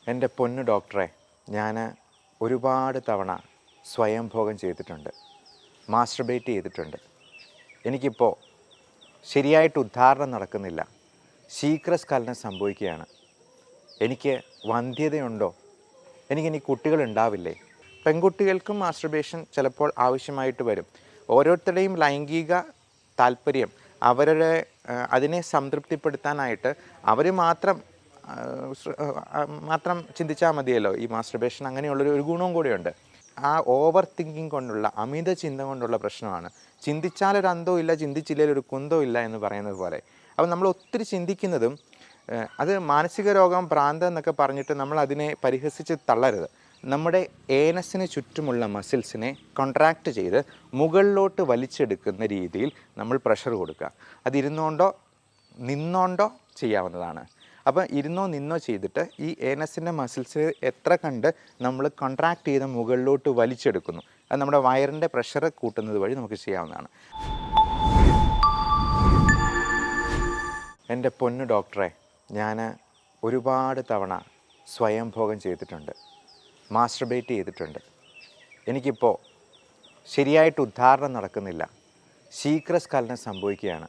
എൻ്റെ പൊന്നു ഡോക്ടറെ, ഞാൻ ഒരുപാട് തവണ സ്വയംഭോഗം ചെയ്തിട്ടുണ്ട്, മാസ്റ്റർബേറ്റ് ചെയ്തിട്ടുണ്ട്. എനിക്കിപ്പോൾ ശരിയായിട്ട് ഉദ്ധാരണം നടക്കുന്നില്ല, ശീഘ്രസ്ഖലനം സംഭവിക്കുകയാണ്. എനിക്ക് വന്ധ്യതയുണ്ടോ? എനിക്കിനി കുട്ടികളുണ്ടാവില്ലേ? പെൺകുട്ടികൾക്കും മാസ്റ്റർബേഷൻ ചിലപ്പോൾ ആവശ്യമായിട്ട് വരും. ഓരോരുത്തരുടെയും ലൈംഗിക താല്പര്യം അവരുടെ അതിനെ സംതൃപ്തിപ്പെടുത്താനായിട്ട് അവർ മാത്രം ചിന്തിച്ചാൽ മതിയല്ലോ. ഈ മാസ്റ്റർബേഷൻ അങ്ങനെയുള്ളൊരു ഗുണവും കൂടിയുണ്ട്. ആ ഓവർ തിങ്കിങ് കൊണ്ടുള്ള അമിത ചിന്ത കൊണ്ടുള്ള പ്രശ്നമാണ്. ചിന്തിച്ചാലൊരു അന്തവും ഇല്ല, ചിന്തിച്ചില്ലൊരു കുന്തവും ഇല്ല എന്ന് പറയുന്നത് പോലെ. അപ്പോൾ നമ്മൾ ഒത്തിരി ചിന്തിക്കുന്നതും അത് മാനസിക രോഗം, ഭ്രാന്ത് എന്നൊക്കെ പറഞ്ഞിട്ട് നമ്മൾ അതിനെ പരിഹസിച്ച് തള്ളരുത്. നമ്മുടെ ഏനസിന് ചുറ്റുമുള്ള മസിൽസിനെ കോൺട്രാക്റ്റ് ചെയ്ത് മുകളിലോട്ട് വലിച്ചെടുക്കുന്ന രീതിയിൽ നമ്മൾ പ്രഷർ കൊടുക്കുക. അത് ഇരുന്നുകൊണ്ടോ നിന്നുകൊണ്ടോ ചെയ്യാവുന്നതാണ്. അപ്പോൾ ഇരുന്നോ നിന്നോ ചെയ്തിട്ട് ഈ ഏനസിൻ്റെ മസിൽസ് എത്ര കണ്ട് നമ്മൾ കോൺട്രാക്റ്റ് ചെയ്ത് മുകളിലോട്ട് വലിച്ചെടുക്കുന്നു, അത് നമ്മുടെ വയറിൻ്റെ പ്രഷർ കൂട്ടുന്നത് വഴി നമുക്ക് ചെയ്യാവുന്നതാണ്. എൻ്റെ പൊന്നു ഡോക്ടറെ, ഞാൻ ഒരുപാട് തവണ സ്വയംഭോഗം ചെയ്തിട്ടുണ്ട്, മാസ്റ്റർബേറ്റ് ചെയ്തിട്ടുണ്ട്. എനിക്കിപ്പോൾ ശരിയായിട്ട് ഉദ്ധാരണം നടക്കുന്നില്ല, ശീഘ്രസ്ഖലനം സംഭവിക്കുകയാണ്.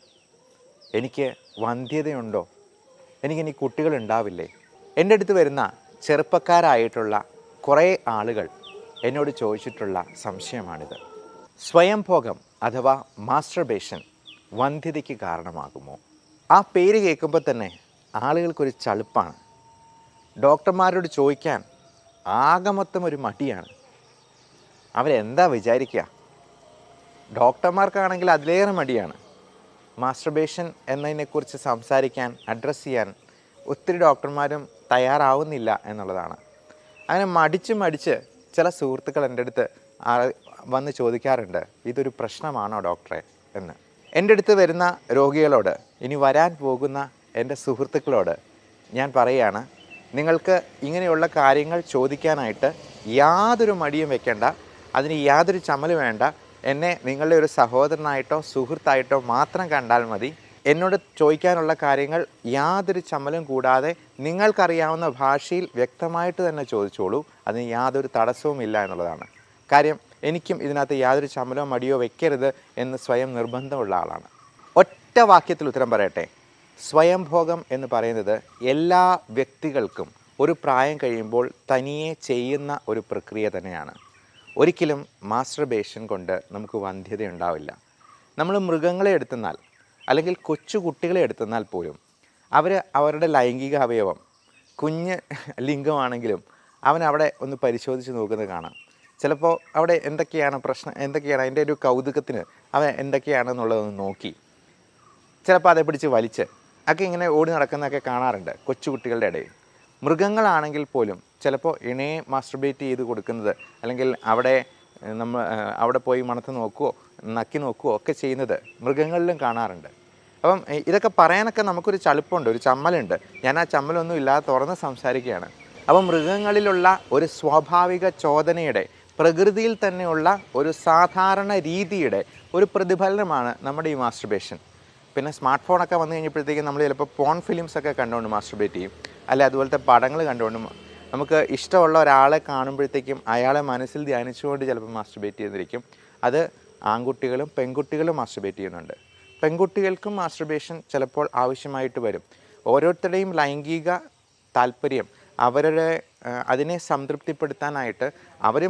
എനിക്ക് വന്ധ്യതയുണ്ടോ? എനിക്കിനി കുട്ടികളുണ്ടാവില്ലേ? എൻ്റെ അടുത്ത് വരുന്ന ചെറുപ്പക്കാരായിട്ടുള്ള കുറേ ആളുകൾ എന്നോട് ചോദിച്ചിട്ടുള്ള സംശയമാണിത്. സ്വയംഭോഗം അഥവാ മാസ്റ്റർബേഷൻ വന്ധ്യതയ്ക്ക് കാരണമാകുമോ? ആ പേര് കേൾക്കുമ്പോൾ തന്നെ ആളുകൾക്കൊരു ചളുപ്പാണ്. ഡോക്ടർമാരോട് ചോദിക്കാൻ ആകെ മൊത്തം ഒരു മടിയാണ്. അവരെന്താ വിചാരിക്കുക? ഡോക്ടർമാർക്കാണെങ്കിൽ അതിലേറെ മടിയാണ്. മാസ്റ്റർബേഷൻ എന്നതിനെക്കുറിച്ച് സംസാരിക്കാൻ, അഡ്രസ്സ് ചെയ്യാൻ ഒത്തിരി ഡോക്ടർമാരും തയ്യാറാവുന്നില്ല എന്നുള്ളതാണ്. അങ്ങനെ മടിച്ച് ചില സുഹൃത്തുക്കൾ എൻ്റെ അടുത്ത് വന്ന് ചോദിക്കാറുണ്ട്, ഇതൊരു പ്രശ്നമാണോ ഡോക്ടറെ എന്ന്. എൻ്റെ അടുത്ത് വരുന്ന രോഗികളോട്, ഇനി വരാൻ പോകുന്ന എൻ്റെ സുഹൃത്തുക്കളോട് ഞാൻ പറയുകയാണ്, നിങ്ങൾക്ക് ഇങ്ങനെയുള്ള കാര്യങ്ങൾ ചോദിക്കാനായിട്ട് യാതൊരു മടിയും വെക്കേണ്ട, അതിന് യാതൊരു ചമ്മലും വേണ്ട. എന്നെ നിങ്ങളുടെ ഒരു സഹോദരനായിട്ടോ സുഹൃത്തായിട്ടോ മാത്രം കണ്ടാൽ മതി. എന്നോട് ചോദിക്കാനുള്ള കാര്യങ്ങൾ യാതൊരു ചമ്മലും കൂടാതെ നിങ്ങൾക്കറിയാവുന്ന ഭാഷയിൽ വ്യക്തമായിട്ട് തന്നെ ചോദിച്ചോളൂ. അതിന് യാതൊരു തടസ്സവും ഇല്ല എന്നുള്ളതാണ് കാര്യം. എനിക്കും ഇതിനകത്ത് യാതൊരു ചമ്മലോ മടിയോ വെക്കരുത് എന്ന് സ്വയം നിർബന്ധമുള്ള ആളാണ്. ഒറ്റ വാക്യത്തിൽ ഉത്തരം പറയട്ടെ. സ്വയംഭോഗം എന്ന് പറയുന്നത് എല്ലാ വ്യക്തികൾക്കും ഒരു പ്രായം കഴിയുമ്പോൾ തനിയെ ചെയ്യുന്ന ഒരു പ്രക്രിയ തന്നെയാണ്. ഒരിക്കലും മാസ്റ്റർബേഷൻ കൊണ്ട് നമുക്ക് വന്ധ്യത ഉണ്ടാവില്ല. നമ്മൾ മൃഗങ്ങളെ എടുത്തെന്നാൽ, അല്ലെങ്കിൽ കൊച്ചു കുട്ടികളെ എടുത്തെന്നാൽ പോലും അവരുടെ ലൈംഗിക അവയവം കുഞ്ഞ് ലിംഗമാണെങ്കിലും അവിടെ ഒന്ന് പരിശോധിച്ച് നോക്കുന്നത് കാണാം. ചിലപ്പോൾ അവിടെ എന്തൊക്കെയാണ് പ്രശ്നം, എന്തൊക്കെയാണ് അതിൻ്റെ ഒരു കൗതുകത്തിന് അവൻ എന്തൊക്കെയാണെന്നുള്ളതൊന്ന് നോക്കി ചിലപ്പോൾ അതേ പിടിച്ച് വലിച്ച് ഒക്കെ ഇങ്ങനെ ഓടി നടക്കുന്നതൊക്കെ കാണാറുണ്ട് കൊച്ചു കുട്ടികളുടെ ഇടയിൽ. മൃഗങ്ങളാണെങ്കിൽ പോലും ചിലപ്പോൾ ഇണയെ മാസ്റ്റർബേറ്റ് ചെയ്ത് കൊടുക്കുന്നത്, അല്ലെങ്കിൽ അവിടെ പോയി മണത്ത് നോക്കുകയോ നക്കി നോക്കുകയോ ഒക്കെ ചെയ്യുന്നത് മൃഗങ്ങളിലും കാണാറുണ്ട്. അപ്പം ഇതൊക്കെ പറയാനൊക്കെ നമുക്കൊരു ചളുപ്പുണ്ട്, ഒരു ചമ്മലുണ്ട്. ഞാൻ ആ ചമ്മലൊന്നും ഇല്ലാതെ തുറന്ന് സംസാരിക്കുകയാണ്. അപ്പം മൃഗങ്ങളിലുള്ള ഒരു സ്വാഭാവിക ചോദനയുടെ, പ്രകൃതിയിൽ തന്നെയുള്ള ഒരു സാധാരണ രീതിയുടെ ഒരു പ്രതിഫലനമാണ് നമ്മുടെ ഈ മാസ്റ്റർബേഷൻ. പിന്നെ സ്മാർട്ട് ഫോണൊക്കെ വന്നു കഴിഞ്ഞപ്പോഴത്തേക്കും നമ്മൾ ചിലപ്പോൾ പോൺ ഫിലിംസൊക്കെ കണ്ടുകൊണ്ട് മാസ്റ്റർബേറ്റ് ചെയ്യും, അല്ലെ അതുപോലത്തെ പടങ്ങൾ കണ്ടുകൊണ്ടും നമുക്ക് ഇഷ്ടമുള്ള ഒരാളെ കാണുമ്പോഴത്തേക്കും അയാളെ മനസ്സിൽ ധ്യാനിച്ചുകൊണ്ട് ചിലപ്പോൾ മാസ്റ്റർബേറ്റ് ചെയ്തിരിക്കും. അത് ആൺകുട്ടികളും പെൺകുട്ടികളും മാസ്റ്റർബേറ്റ് ചെയ്യുന്നുണ്ട്. പെൺകുട്ടികൾക്കും മാസ്റ്റർബേഷൻ ചിലപ്പോൾ ആവശ്യമായിട്ട് വരും. ഓരോരുത്തരുടെയും ലൈംഗിക താല്പര്യം അവരുടെ അതിനെ സംതൃപ്തിപ്പെടുത്താനായിട്ട് അവർ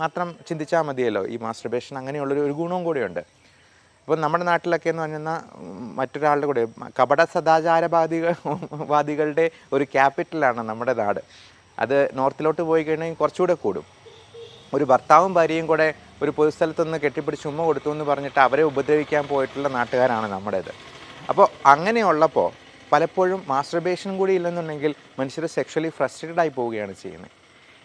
മാത്രം ചിന്തിച്ചാൽ മതിയല്ലോ. ഈ മാസ്റ്റർബേഷൻ അങ്ങനെയുള്ളൊരു ഗുണവും കൂടിയുണ്ട്. ഇപ്പോൾ നമ്മുടെ നാട്ടിലൊക്കെ എന്ന് പറഞ്ഞാൽ മറ്റൊരാളുടെ കൂടെ കപട സദാചാരവാദികളുടെ ഒരു ക്യാപിറ്റലാണ് നമ്മുടെ നാട്. അത് നോർത്തിലോട്ട് പോയി കഴിഞ്ഞാൽ കുറച്ചുകൂടെ കൂടും. ഒരു ഭർത്താവും ഭാര്യയും കൂടെ ഒരു പൊതുസ്ഥലത്തുനിന്ന് കെട്ടിപ്പിടിച്ച് ഉമ്മ കൊടുത്തു എന്ന് പറഞ്ഞിട്ട് അവരെ ഉപദ്രവിക്കാൻ പോയിട്ടുള്ള നാട്ടുകാരാണ് നമ്മുടേത്. അപ്പോൾ അങ്ങനെയുള്ളപ്പോൾ പലപ്പോഴും മാസ്റ്റർബേഷൻ കൂടി ഇല്ലെന്നുണ്ടെങ്കിൽ മനുഷ്യർ സെക്ഷലി ഫ്രസ്ട്രേറ്റഡ് ആയി പോവുകയാണ് ചെയ്യുന്നത്.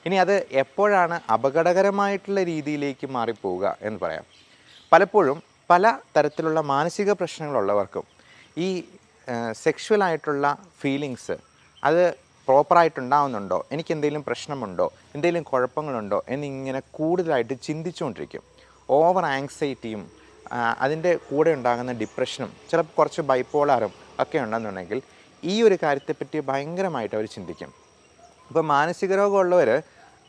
ഇനി അത് എപ്പോഴാണ് അപകടകരമായിട്ടുള്ള രീതിയിലേക്ക് മാറിപ്പോവുക എന്ന് പറയാം. പലപ്പോഴും പല തരത്തിലുള്ള മാനസിക പ്രശ്നങ്ങളുള്ളവർക്കും ഈ സെക്ഷുവലായിട്ടുള്ള ഫീലിങ്സ് അത് പ്രോപ്പറായിട്ടുണ്ടാവുന്നുണ്ടോ, എനിക്ക് എന്തെങ്കിലും പ്രശ്നമുണ്ടോ, എന്തെങ്കിലും കുഴപ്പങ്ങളുണ്ടോ എന്നിങ്ങനെ കൂടുതലായിട്ട് ചിന്തിച്ചുകൊണ്ടിരിക്കും. ഓവർ ആങ്സൈറ്റിയും അതിൻ്റെ കൂടെ ഉണ്ടാകുന്ന ഡിപ്രഷനും ചിലപ്പോൾ കുറച്ച് ബൈപ്പോളാറും ഒക്കെ ഉണ്ടെന്നുണ്ടെങ്കിൽ ഈ ഒരു കാര്യത്തെപ്പറ്റി ഭയങ്കരമായിട്ട് അവർ ചിന്തിക്കും. ഇപ്പോൾ മാനസിക രോഗമുള്ളവർ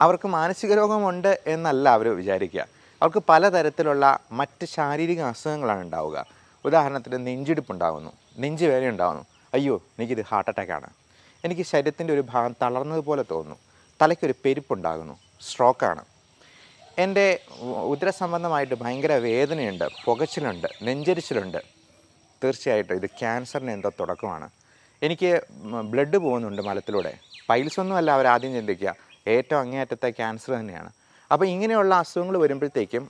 അവർക്ക് മാനസിക രോഗമുണ്ട് എന്നല്ല അവർ വിചാരിക്കുക. അവർക്ക് പലതരത്തിലുള്ള മറ്റ് ശാരീരിക അസുഖങ്ങളാണ് ഉണ്ടാവുക. ഉദാഹരണത്തിന് നെഞ്ചിടിപ്പുണ്ടാകുന്നു, നെഞ്ച് വേദന ഉണ്ടാകുന്നു, അയ്യോ എനിക്കിത് ഹാർട്ട് അറ്റാക്കാണ്, എനിക്ക് ശരീരത്തിൻ്റെ ഒരു ഭാഗം തളർന്നതുപോലെ തോന്നുന്നു, തലയ്ക്കൊരു പെരുപ്പുണ്ടാകുന്നു, സ്ട്രോക്കാണ്, എൻ്റെ ഉദരസംബന്ധമായിട്ട് ഭയങ്കര വേദനയുണ്ട്, പുകച്ചിലുണ്ട്, നെഞ്ചരിച്ചിലുണ്ട്, തീർച്ചയായിട്ടും ഇത് ക്യാൻസറിന് എന്തോ തുടക്കമാണ്, എനിക്ക് ബ്ലഡ് പോകുന്നുണ്ട് മലത്തിലൂടെ, പൈൽസൊന്നുമല്ല അവരാദ്യം ചിന്തിക്കുക, ഏറ്റവും അങ്ങേയറ്റത്തെ ക്യാൻസർ തന്നെയാണ്. അപ്പോൾ ഇങ്ങനെയുള്ള അസുഖങ്ങൾ വരുമ്പോഴത്തേക്കും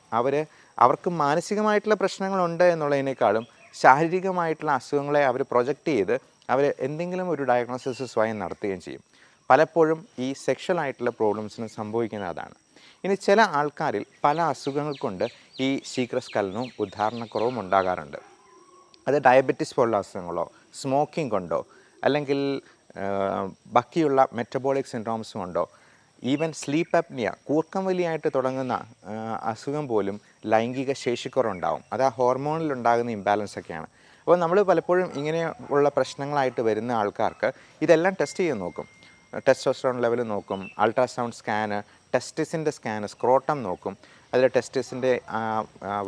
അവർക്ക് മാനസികമായിട്ടുള്ള പ്രശ്നങ്ങളുണ്ട് എന്നുള്ളതിനേക്കാളും ശാരീരികമായിട്ടുള്ള അസുഖങ്ങളെ അവർ പ്രൊജക്റ്റ് ചെയ്ത് അവർ എന്തെങ്കിലും ഒരു ഡയഗ്നോസിസ് സ്വയം നടത്തുകയും ചെയ്യും. പലപ്പോഴും ഈ സെക്ഷൽ ആയിട്ടുള്ള പ്രോബ്ലംസിന് സംഭവിക്കുന്നത് അതാണ്. ഇനി ചില ആൾക്കാരിൽ പല അസുഖങ്ങൾ കൊണ്ട് ഈ ശീഘ്രസ്ഖലനവും ഉദ്ധാരണക്കുറവും ഉണ്ടാകാറുണ്ട്. അത് ഡയബറ്റിസ് പോലുള്ള അസുഖങ്ങളോ സ്മോക്കിംഗ് കൊണ്ടോ അല്ലെങ്കിൽ ബാക്കിയുള്ള മെറ്റബോളിക് സിൻഡ്രോംസും കൊണ്ടോ, ഈവൻ സ്ലീപ്പ് അപ്നിയ, കൂർക്കം വലിയായിട്ട് തുടങ്ങുന്ന അസുഖം പോലും ലൈംഗിക ശേഷിക്കുറവുണ്ടാവും. അത് ആ ഹോർമോണിൽ ഉണ്ടാകുന്ന ഇംബാലൻസ് ഒക്കെയാണ്. അപ്പോൾ നമ്മൾ പലപ്പോഴും ഇങ്ങനെ ഉള്ള പ്രശ്നങ്ങളായിട്ട് വരുന്ന ആൾക്കാർക്ക് ഇതെല്ലാം ടെസ്റ്റ് ചെയ്ത് നോക്കും. ടെസ്റ്റോസ്റ്ററോൺ ലെവൽ നോക്കും, അൾട്രാസൗണ്ട് സ്കാന്, ടെസ്റ്റിസിൻ്റെ സ്കാന്, സ്ക്രോട്ടം നോക്കും, അതിൽ ടെസ്റ്റിസിൻ്റെ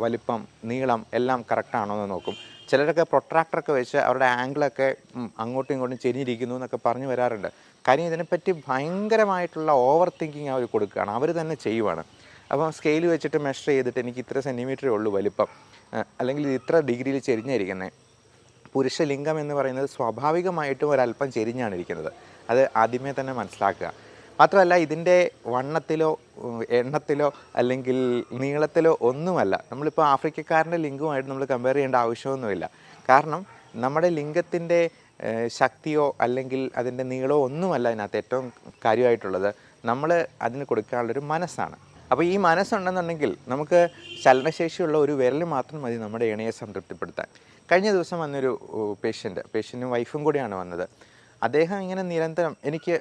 വലിപ്പം, നീളം എല്ലാം കറക്റ്റാണോ എന്ന് നോക്കും. ചിലരൊക്കെ പ്രൊട്രാക്ടറൊക്കെ വെച്ച് അവരുടെ ആംഗിളൊക്കെ അങ്ങോട്ടും ഇങ്ങോട്ടും ചെരിഞ്ഞിരിക്കുന്നു എന്നൊക്കെ പറഞ്ഞു വരാറുണ്ട്. കാര്യം ഇതിനെപ്പറ്റി ഭയങ്കരമായിട്ടുള്ള ഓവർ തിങ്കിങ് അവർ കൊടുക്കുകയാണ്, അവർ തന്നെ ചെയ്യുവാണ്. അപ്പം സ്കെയിൽ വെച്ചിട്ട് മെഷർ ചെയ്തിട്ട് എനിക്ക് ഇത്ര സെൻറ്റിമീറ്ററേ ഉള്ളൂ വലിപ്പം, അല്ലെങ്കിൽ ഇത്ര ഡിഗ്രിയിൽ ചെരിഞ്ഞിരിക്കുന്നത്. പുരുഷലിംഗം എന്ന് പറയുന്നത് സ്വാഭാവികമായിട്ടും ഒരല്പം ചെരിഞ്ഞാണ് ഇരിക്കുന്നത്. അത് ആദ്യമേ തന്നെ മനസ്സിലാക്കുക. മാത്രമല്ല ഇതിൻ്റെ വണ്ണത്തിലോ എണ്ണത്തിലോ അല്ലെങ്കിൽ നീളത്തിലോ ഒന്നുമല്ല. നമ്മളിപ്പോൾ ആഫ്രിക്കക്കാരൻ്റെ ലിംഗവുമായിട്ട് നമ്മൾ കമ്പയർ ചെയ്യേണ്ട ആവശ്യമൊന്നുമില്ല. കാരണം നമ്മുടെ ലിംഗത്തിൻ്റെ ശക്തിയോ അല്ലെങ്കിൽ അതിൻ്റെ നീളമോ ഒന്നുമല്ല അതിനകത്ത് ഏറ്റവും കാര്യമായിട്ടുള്ളത്. നമ്മൾ അതിന് കൊടുക്കാനുള്ളൊരു മനസ്സാണ്. അപ്പോൾ ഈ മനസ്സുണ്ടെന്നുണ്ടെങ്കിൽ നമുക്ക് ചലനശേഷിയുള്ള ഒരു വിരൽ മാത്രം മതി നമ്മുടെ ഇണയെ സംതൃപ്തിപ്പെടുത്താൻ. കഴിഞ്ഞ ദിവസം വന്നൊരു പേഷ്യൻറ്റും വൈഫും കൂടിയാണ് വന്നത്. അദ്ദേഹം ഇങ്ങനെ നിരന്തരം എനിക്ക്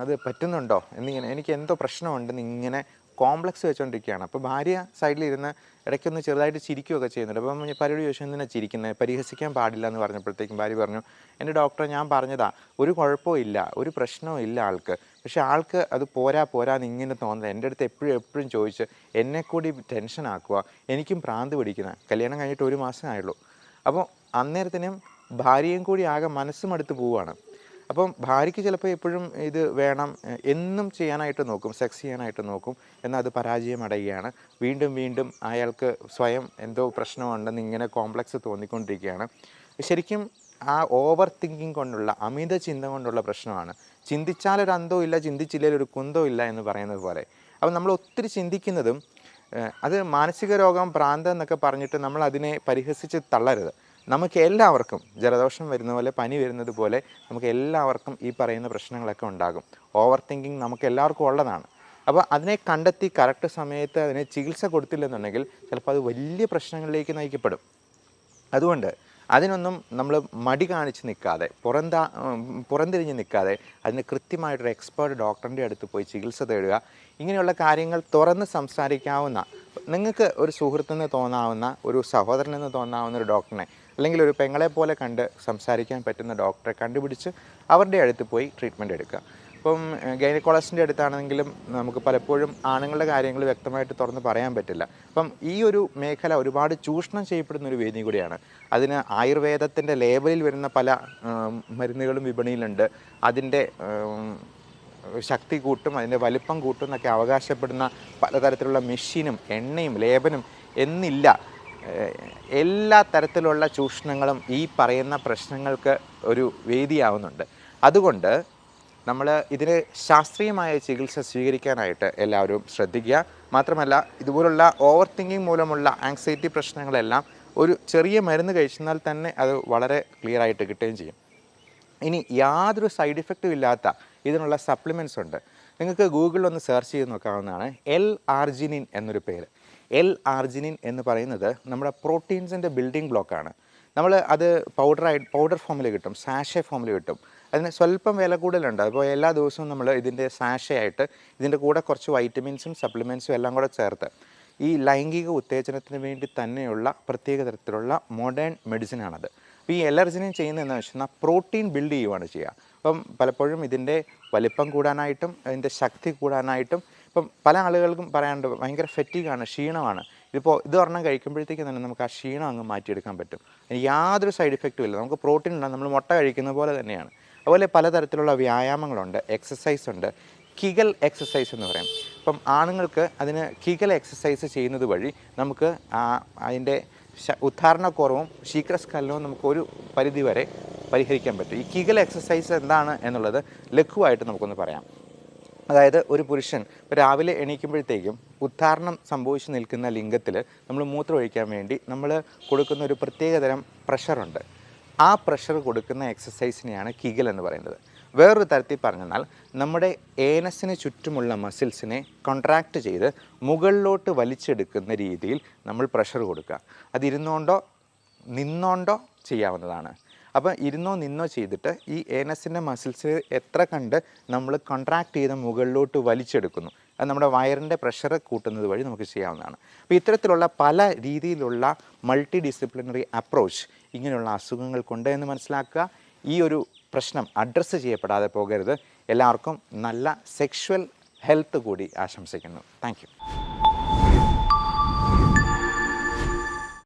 അത് പറ്റുന്നുണ്ടോ എന്നിങ്ങനെ, എനിക്ക് എന്തോ പ്രശ്നമുണ്ടെന്ന് ഇങ്ങനെ കോംപ്ലക്സ് വെച്ചുകൊണ്ടിരിക്കുകയാണ്. അപ്പോൾ ഭാര്യ സൈഡിലിരുന്ന് ഇടയ്ക്കൊന്ന് ചെറുതായിട്ട് ചിരിക്കുകയൊക്കെ ചെയ്യുന്നുണ്ട്. അപ്പം പരിപാടി ചോദിച്ചു എന്തിനാണ് ചിരിക്കുന്നത്, പരിഹസിക്കാൻ പാടില്ല എന്ന് പറഞ്ഞപ്പോഴത്തേക്കും ഭാര്യ പറഞ്ഞു, എൻ്റെ ഡോക്ടറെ ഞാൻ പറഞ്ഞതാ, ഒരു കുഴപ്പവും ഇല്ല, ഒരു പ്രശ്നവും ഇല്ല ആൾക്ക്, പക്ഷേ ആൾക്ക് അത് പോരാന്ന് ഇങ്ങനെ തോന്നുന്നത്. എൻ്റെ അടുത്ത് എപ്പോഴും ചോദിച്ച് എന്നെ കൂടി ടെൻഷൻ ആക്കുക, എനിക്കും ഭ്രാന്ത് പിടിക്കുന്ന, കല്യാണം കഴിഞ്ഞിട്ട് 1 മാസം ആയുള്ളൂ. അപ്പോൾ അന്നേരത്തിനും ഭാര്യയും കൂടി ആകെ മനസ്സും അടുത്ത് പോവുകയാണ്. അപ്പം ഭാര്യയ്ക്ക് ചിലപ്പോൾ എപ്പോഴും ഇത് വേണം, എന്നും ചെയ്യാനായിട്ട് നോക്കും, സെക്സ് ചെയ്യാനായിട്ട് നോക്കും, എന്നാൽ അത് പരാജയം അടയുകയാണ്. വീണ്ടും അയാൾക്ക് സ്വയം എന്തോ പ്രശ്നമുണ്ടെന്ന് ഇങ്ങനെ കോംപ്ലക്സ് തോന്നിക്കൊണ്ടിരിക്കുകയാണ്. ശരിക്കും ആ ഓവർ തിങ്കിങ് കൊണ്ടുള്ള, അമിത ചിന്ത കൊണ്ടുള്ള പ്രശ്നമാണ്. ചിന്തിച്ചാലൊരു അന്തവും ഇല്ല, ചിന്തിച്ചില്ലെങ്കിൽ ഒരു കുന്തവും ഇല്ല എന്ന് പറയുന്നത് പോലെ. അപ്പം നമ്മൾ ഒത്തിരി ചിന്തിക്കുന്നതും അത് മാനസിക രോഗം, ഭ്രാന്ത് എന്നൊക്കെ പറഞ്ഞിട്ട് നമ്മൾ അതിനെ പരിഹസിച്ച് തള്ളരുത്. നമുക്ക് എല്ലാവർക്കും ജലദോഷം വരുന്ന പോലെ, പനി വരുന്നത് പോലെ നമുക്ക് എല്ലാവർക്കും ഈ പറയുന്ന പ്രശ്നങ്ങളൊക്കെ ഉണ്ടാകും. ഓവർ തിങ്കിങ് നമുക്ക് എല്ലാവർക്കും ഉള്ളതാണ്. അപ്പോൾ അതിനെ കണ്ടെത്തി കറക്റ്റ് സമയത്ത് അതിനെ ചികിത്സ കൊടുത്തില്ലെന്നുണ്ടെങ്കിൽ ചിലപ്പോൾ അത് വലിയ പ്രശ്നങ്ങളിലേക്ക് നയിക്കപ്പെടും. അതുകൊണ്ട് അതിനൊന്നും നമ്മൾ മടി കാണിച്ച് നിൽക്കാതെ, പുറംതിരിഞ്ഞ് നിൽക്കാതെ അതിന് കൃത്യമായിട്ടൊരു എക്സ്പേർട്ട് ഡോക്ടറിൻ്റെ അടുത്ത് പോയി ചികിത്സ തേടുക. ഇങ്ങനെയുള്ള കാര്യങ്ങൾ തുറന്ന് സംസാരിക്കാവുന്ന, നിങ്ങൾക്ക് ഒരു സുഹൃത്തെന്ന് തോന്നാവുന്ന, ഒരു സഹോദരനെന്ന് തോന്നാവുന്ന ഒരു ഡോക്ടറിനെ, അല്ലെങ്കിൽ ഒരു പെങ്ങളെ പോലെ കണ്ട് സംസാരിക്കാൻ പറ്റുന്ന ഡോക്ടറെ കണ്ടുപിടിച്ച് അവരുടെ അടുത്ത് പോയി ട്രീറ്റ്മെൻറ്റ് എടുക്കുക. ഇപ്പം ഗൈനക്കോളജിസ്റ്റിൻ്റെ അടുത്താണെങ്കിലും നമുക്ക് പലപ്പോഴും ആണുങ്ങളുടെ കാര്യങ്ങൾ വ്യക്തമായിട്ട് തുറന്ന് പറയാൻ പറ്റില്ല. അപ്പം ഈ ഒരു മേഖല ഒരുപാട് ചൂഷണം ചെയ്യപ്പെടുന്ന ഒരു വേദി കൂടിയാണ്. അതിന് ആയുർവേദത്തിൻ്റെ ലേബലിൽ വരുന്ന പല മരുന്നുകളും വിപണിയിലുണ്ട്. അതിൻ്റെ ശക്തി കൂട്ടും, അതിൻ്റെ വലിപ്പം കൂട്ടും എന്നൊക്കെ അവകാശപ്പെടുന്ന പലതരത്തിലുള്ള മെഷീനും എണ്ണയും ലേപനും എന്നില്ല. എല്ലാ തരത്തിലുള്ള ചൂഷണങ്ങളും ഈ പറയുന്ന പ്രശ്നങ്ങൾക്ക് ഒരു വേദിയാവുന്നുണ്ട്. അതുകൊണ്ട് നമ്മൾ ഇതിന് ശാസ്ത്രീയമായ ചികിത്സ സ്വീകരിക്കാനായിട്ട് എല്ലാവരും ശ്രദ്ധിക്കുക. മാത്രമല്ല ഇതുപോലുള്ള ഓവർ തിങ്കിങ് മൂലമുള്ള ആങ്സൈറ്റി പ്രശ്നങ്ങളെല്ലാം ഒരു ചെറിയ മരുന്ന് കഴിച്ചാൽ തന്നെ അത് വളരെ ക്ലിയറായിട്ട് കിട്ടുകയും ചെയ്യും. ഇനി യാതൊരു സൈഡ് ഇഫക്റ്റും ഇല്ലാത്ത ഇതിനുള്ള സപ്ലിമെൻറ്റ്സ് ഉണ്ട്. നിങ്ങൾക്ക് ഗൂഗിളിൽ ഒന്ന് സെർച്ച് ചെയ്ത് നോക്കാവുന്നതാണ്. L-ആർജിനിൻ എന്നൊരു പേര്. L-ആർജിനിൻ എന്ന് പറയുന്നത് നമ്മുടെ പ്രോട്ടീൻസിൻ്റെ ബിൽഡിംഗ് ബ്ലോക്കാണ്. നമ്മൾ അത് പൗഡർ ഫോമിൽ കിട്ടും, സാഷെ ഫോമിൽ കിട്ടും. അതിന് സ്വല്പം വില കൂടുതലുണ്ട്. അപ്പോൾ എല്ലാ ദിവസവും നമ്മൾ ഇതിൻ്റെ സാഷെ ആയിട്ട് ഇതിൻ്റെ കൂടെ കുറച്ച് വൈറ്റമിൻസും സപ്ലിമെൻറ്റ്സും എല്ലാം കൂടെ ചേർത്ത് ഈ ലൈംഗിക ഉത്തേജനത്തിന് വേണ്ടി തന്നെയുള്ള പ്രത്യേക തരത്തിലുള്ള മോഡേൺ മെഡിസിനാണത്. അപ്പോൾ ഈ L-arginine ചെയ്യുന്നത് എന്താണെന്ന് വെച്ചാൽ പ്രോട്ടീൻ ബിൽഡ് ചെയ്യുകയാണ് ചെയ്യുക. അപ്പം പലപ്പോഴും ഇതിൻ്റെ വലിപ്പം കൂടാനായിട്ടും ഇതിൻ്റെ ശക്തി കൂടാനായിട്ടും ഇപ്പം പല ആളുകൾക്കും പറയാനുണ്ട് ഭയങ്കര ഫെറ്റീഗാണ്, ക്ഷീണമാണ്. ഇതിപ്പോൾ ഇത് ഒരെണ്ണം കഴിക്കുമ്പോഴത്തേക്കും തന്നെ നമുക്ക് ആ ക്ഷീണം അങ്ങ് മാറ്റിയെടുക്കാൻ പറ്റും. യാതൊരു സൈഡ് ഇഫക്റ്റും ഇല്ല. നമുക്ക് പ്രോട്ടീൻ ഉണ്ടാകും, നമ്മൾ മുട്ട കഴിക്കുന്ന പോലെ തന്നെയാണ്. അതുപോലെ പലതരത്തിലുള്ള വ്യായാമങ്ങളുണ്ട്, എക്സസൈസ് ഉണ്ട്. കിഗൽ എക്സസൈസ് എന്ന് പറയും. ഇപ്പം ആണുങ്ങൾക്ക് അതിന് കിഗൽ എക്സസൈസ് ചെയ്യുന്നത് വഴി നമുക്ക് അതിൻ്റെ ഉദ്ധാരണക്കുറവും ശീഘ്രസ്ഖലനവും നമുക്ക് ഒരു പരിധി വരെ പരിഹരിക്കാൻ പറ്റും. ഈ കിഗൽ എക്സസൈസ് എന്താണ് എന്നുള്ളത് ലഘുവായിട്ട് നമുക്കൊന്ന് പറയാം. അതായത് ഒരു പുരുഷൻ രാവിലെ എണീക്കുമ്പോഴത്തേക്കും ഉദ്ധാരണം സംഭവിച്ച് നിൽക്കുന്ന ലിംഗത്തിൽ നമ്മൾ മൂത്രമൊഴിക്കാൻ വേണ്ടി നമ്മൾ കൊടുക്കുന്ന ഒരു പ്രത്യേകതരം പ്രഷറുണ്ട്. ആ പ്രഷർ കൊടുക്കുന്ന എക്സസൈസിനെയാണ് കിഗൽ എന്ന് പറയുന്നത്. വേറൊരു തരത്തിൽ പറഞ്ഞാൽ നമ്മുടെ ഏനസിന് ചുറ്റുമുള്ള മസിൽസിനെ കോൺട്രാക്റ്റ് ചെയ്ത് മുകളിലോട്ട് വലിച്ചെടുക്കുന്ന രീതിയിൽ നമ്മൾ പ്രഷർ കൊടുക്കുക. അതിരുന്നുകൊണ്ടോ നിന്നുകൊണ്ടോ ചെയ്യാവുന്നതാണ്. അപ്പോൾ ഇരുന്നോ നിന്നോ ചെയ്തിട്ട് ഈ ഏനസിൻ്റെ മസിൽസ് എത്ര കണ്ട് നമ്മൾ കോൺട്രാക്റ്റ് ചെയ്ത് മുകളിലോട്ട് വലിച്ചെടുക്കുന്നു, അത് നമ്മുടെ വയറിൻ്റെ പ്രഷർ കൂട്ടുന്നത് വഴി നമുക്ക് ചെയ്യാവുന്നതാണ്. അപ്പോൾ ഇത്തരത്തിലുള്ള പല രീതിയിലുള്ള മൾട്ടി ഡിസിപ്ലിനറി അപ്രോച്ച് ഇങ്ങനെയുള്ള അസുഖങ്ങൾക്കുണ്ട് എന്ന് മനസ്സിലാക്കുക. ഈ ഒരു പ്രശ്നം അഡ്രസ്സ് ചെയ്യപ്പെടാതെ പോകരുത്. എല്ലാവർക്കും നല്ല സെക്ഷുവൽ ഹെൽത്ത് കൂടി ആശംസിക്കുന്നു. Thank you.